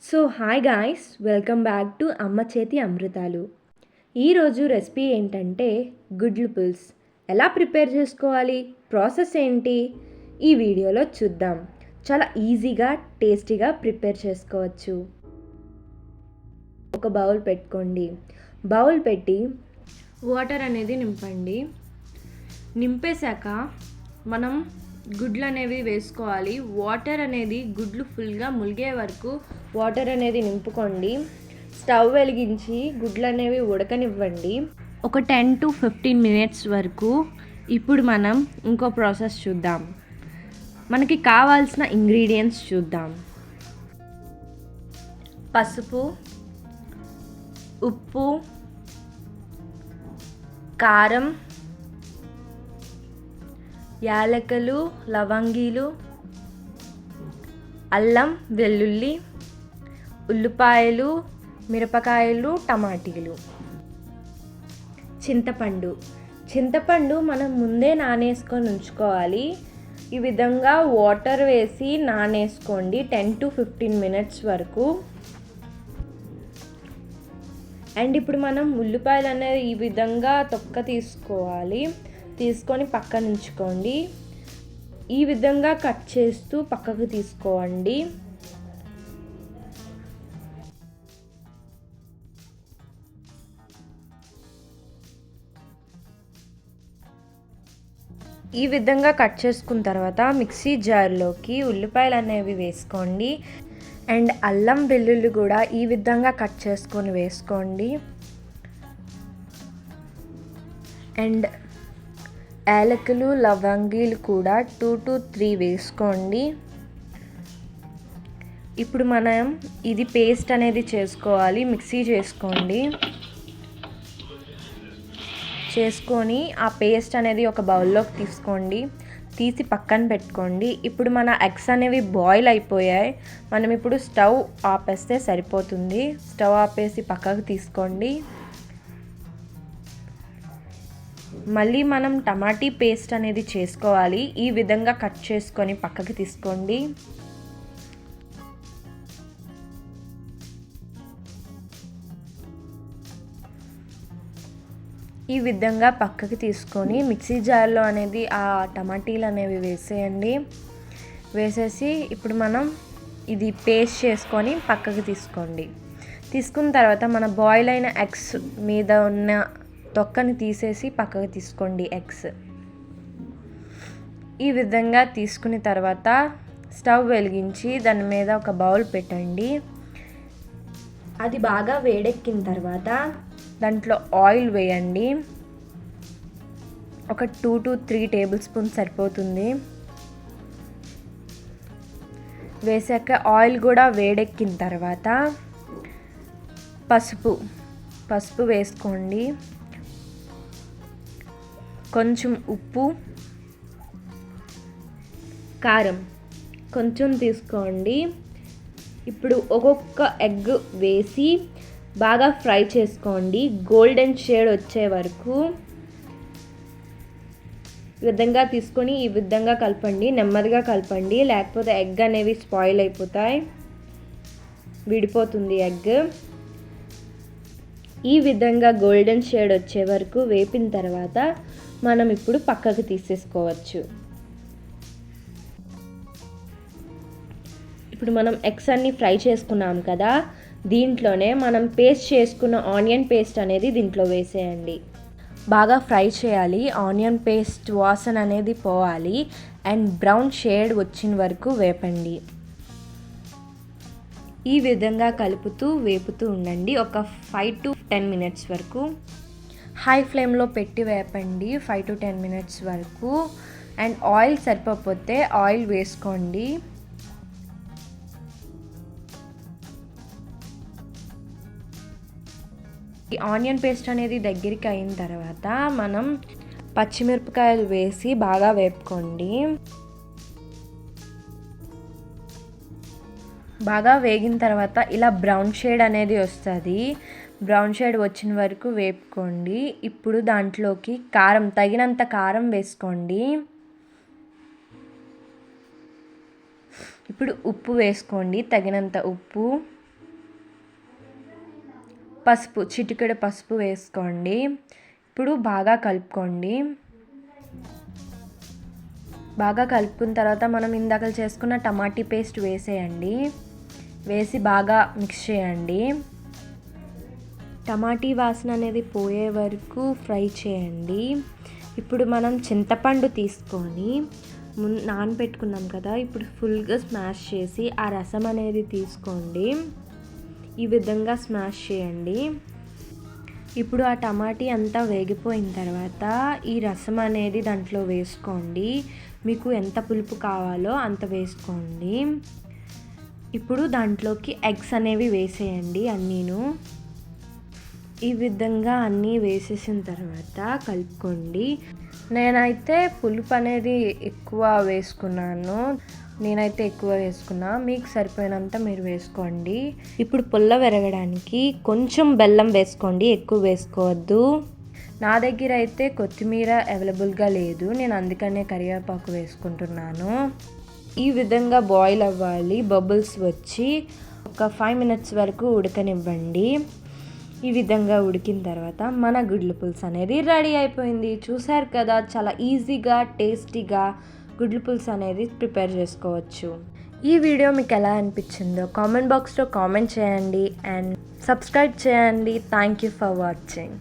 So hi guys, welcome back to అమ్మ చేతి అమృతాలు. ఈరోజు రెసిపీ ఏంటంటే గుడ్లు పుల్స్. ఎలా ప్రిపేర్ చేసుకోవాలి, ప్రాసెస్ ఏంటి, ఈ వీడియోలో చూద్దాం. చాలా ఈజీగా టేస్టీగా ప్రిపేర్ చేసుకోవచ్చు. ఒక బౌల్ పెట్టుకోండి. బౌల్ పెట్టి వాటర్ అనేది నింపండి. నింపేశాక మనం గుడ్లు అనేవి వేసుకోవాలి. వాటర్ అనేది గుడ్లు ఫుల్గా ములిగే వరకు వాటర్ అనేది నింపుకోండి. స్టవ్ వెలిగించి గుడ్లు అనేవి ఉడకనివ్వండి ఒక 10 to 15 minutes వరకు. ఇప్పుడు మనం ఇంకో ప్రాసెస్ చూద్దాం. మనకి కావాల్సిన ఇంగ్రీడియంట్స్ చూద్దాం. పసుపు, ఉప్పు, కారం, యాలకులు, లవంగీలు, అల్లం వెల్లుల్లి, ఉల్లిపాయలు, మిరపకాయలు, టమాటీలు, చింతపండు మనం ముందే నానేసుకొని ఉంచుకోవాలి. ఈ విధంగా వాటర్ వేసి నానేసుకోండి 10 to 15 minutes వరకు. అండ్ ఇప్పుడు మనం ఉల్లిపాయలు అనేది ఈ విధంగా తొక్క తీసుకోవాలి. తీసుకొని పక్కన ఉంచుకోండి. ఈ విధంగా కట్ చేస్తూ పక్కకు తీసుకోండి. ఈ విధంగా కట్ చేసుకున్న తర్వాత మిక్సీ జార్లోకి ఉల్లిపాయలు అనేవి వేసుకోండి. అండ్ అల్లం వెల్లుల్లి కూడా ఈ విధంగా కట్ చేసుకొని వేసుకోండి. అండ్ యాలకులు, లవంగీలు కూడా 2 to 3 వేసుకోండి. ఇప్పుడు మనం ఇది పేస్ట్ అనేది చేసుకోవాలి. మిక్సీ చేసుకోండి. చేసుకొని ఆ పేస్ట్ అనేది ఒక బౌల్లోకి తీసుకోండి. తీసి పక్కన పెట్టుకోండి. ఇప్పుడు మన ఎగ్స్ అనేవి బాయిల్ అయిపోయాయి. మనం ఇప్పుడు స్టవ్ ఆపేస్తే సరిపోతుంది. స్టవ్ ఆపేసి పక్కకు తీసుకోండి. మళ్ళీ మనం టమాటీ పేస్ట్ అనేది చేసుకోవాలి. ఈ విధంగా కట్ చేసుకొని పక్కకి తీసుకోండి. ఈ విధంగా పక్కకి తీసుకొని మిక్సీ జార్లో అనేది ఆ టమాటీలు అనేవి వేసేయండి. వేసేసి ఇప్పుడు మనం ఇది పేస్ట్ చేసుకొని పక్కకి తీసుకోండి. తీసుకున్న తర్వాత మన బాయిల్ అయిన ఎగ్స్ మీద ఉన్న తొక్కని తీసేసి పక్కకు తీసుకోండి. ఎగ్స్ ఈ విధంగా తీసుకున్న తర్వాత స్టవ్ వెలిగించి దాని మీద ఒక బౌల్ పెట్టండి. అది బాగా వేడెక్కిన తర్వాత దాంట్లో ఆయిల్ వేయండి. ఒక 2 to 3 tablespoons సరిపోతుంది. వేసాక ఆయిల్ కూడా వేడెక్కిన తర్వాత పసుపు వేసుకోండి. కొంచెం ఉప్పు, కారం కొంచెం తీసుకోండి. ఇప్పుడు ఒక్కొక్క ఎగ్ వేసి బాగా ఫ్రై చేసుకోండి. గోల్డెన్ షేడ్ వచ్చే వరకు ఈ విధంగా తీసుకొని ఈ విధంగా కలపండి. నెమ్మదిగా కలపండి, లేకపోతే ఎగ్ అనేవి స్పాయిల్ అయిపోతాయి, విడిపోతుంది ఎగ్. ఈ విధంగా గోల్డెన్ షేడ్ వచ్చే వరకు వేపిన తర్వాత మనం ఇప్పుడు పక్కకు తీసేసుకోవచ్చు. ఇప్పుడు మనం ఎగ్స్ అన్ని ఫ్రై చేసుకున్నాం కదా, దీంట్లోనే మనం పేస్ట్ చేసుకున్న ఆనియన్ పేస్ట్ అనేది దీంట్లో వేసేయండి. బాగా ఫ్రై చేయాలి. ఆనియన్ పేస్ట్ వాసన అనేది పోవాలి. అండ్ బ్రౌన్ షేడ్ వచ్చిన వరకు వేపండి. ఈ విధంగా కలుపుతూ వేపుతూ ఉండండి ఒక 5 to 10 minutes వరకు. హై ఫ్లేమ్లో పెట్టి వేపండి 5 to 10 minutes వరకు. అండ్ ఆయిల్ సరిపోతే ఆయిల్ వేసుకోండి. ఈ ఆనియన్ పేస్ట్ అనేది దగ్గరికి అయిన తర్వాత మనం పచ్చిమిరపకాయలు వేసి బాగా వేపుకోండి. బాగా వేగిన తర్వాత ఇలా బ్రౌన్ షేడ్ అనేది వస్తుంది. బ్రౌన్ షేడ్ వచ్చిన వరకు వేపుకోండి. ఇప్పుడు దాంట్లోకి కారం, తగినంత కారం వేసుకోండి. ఇప్పుడు ఉప్పు వేసుకోండి, తగినంత ఉప్పు. పసుపు, చిటికెడు పసుపు వేసుకోండి. ఇప్పుడు బాగా కలుపుకోండి. బాగా కలుపుకున్న తర్వాత మనం ఇందాక చేసుకున్న టమాటీ పేస్ట్ వేసేయండి. వేసి బాగా మిక్స్ చేయండి. టమాటీ వాసన అనేది పోయే వరకు ఫ్రై చేయండి. ఇప్పుడు మనం చింతపండు తీసుకొని నానబెట్టుకున్నాం కదా, ఇప్పుడు ఫుల్గా స్మాష్ చేసి ఆ రసం అనేది తీసుకోండి. ఈ విధంగా స్మాష్ చేయండి. ఇప్పుడు ఆ టమాటీ అంతా వేగిపోయిన తర్వాత ఈ రసం అనేది దాంట్లో వేసుకోండి. మీకు ఎంత పులుపు కావాలో అంత వేసుకోండి. ఇప్పుడు దాంట్లోకి ఎగ్స్ అనేవి వేసేయండి అన్నీను. ఈ విధంగా అన్నీ వేసేసిన తర్వాత కలుపుకోండి. నేనైతే పులుపు అనేది ఎక్కువ వేసుకున్నాను. మీకు సరిపోయినంత మీరు వేసుకోండి. ఇప్పుడు పుల్ల విరగడానికి కొంచెం బెల్లం వేసుకోండి, ఎక్కువ వేసుకోవద్దు. నా దగ్గర అయితే కొత్తిమీర అవైలబుల్గా లేదు, నేను అందుకనే కరివేపాకు వేసుకుంటున్నాను. ఈ విధంగా బాయిల్ అవ్వాలి, బబుల్స్ వచ్చి ఒక 5 minutes వరకు ఉడకనివ్వండి. ఈ విధంగా ఉడికిన తర్వాత మన గుడ్ల పులుసు అనేది రెడీ అయిపోయింది. చూసారు కదా, చాలా ఈజీగా టేస్టీగా గుడ్ల పులుసు అనేది ప్రిపేర్ చేసుకోవచ్చు. ఈ వీడియో మీకు ఎలా అనిపించిందో కామెంట్ బాక్స్లో కామెంట్ చేయండి అండ్ సబ్స్క్రైబ్ చేయండి. Thank you for watching.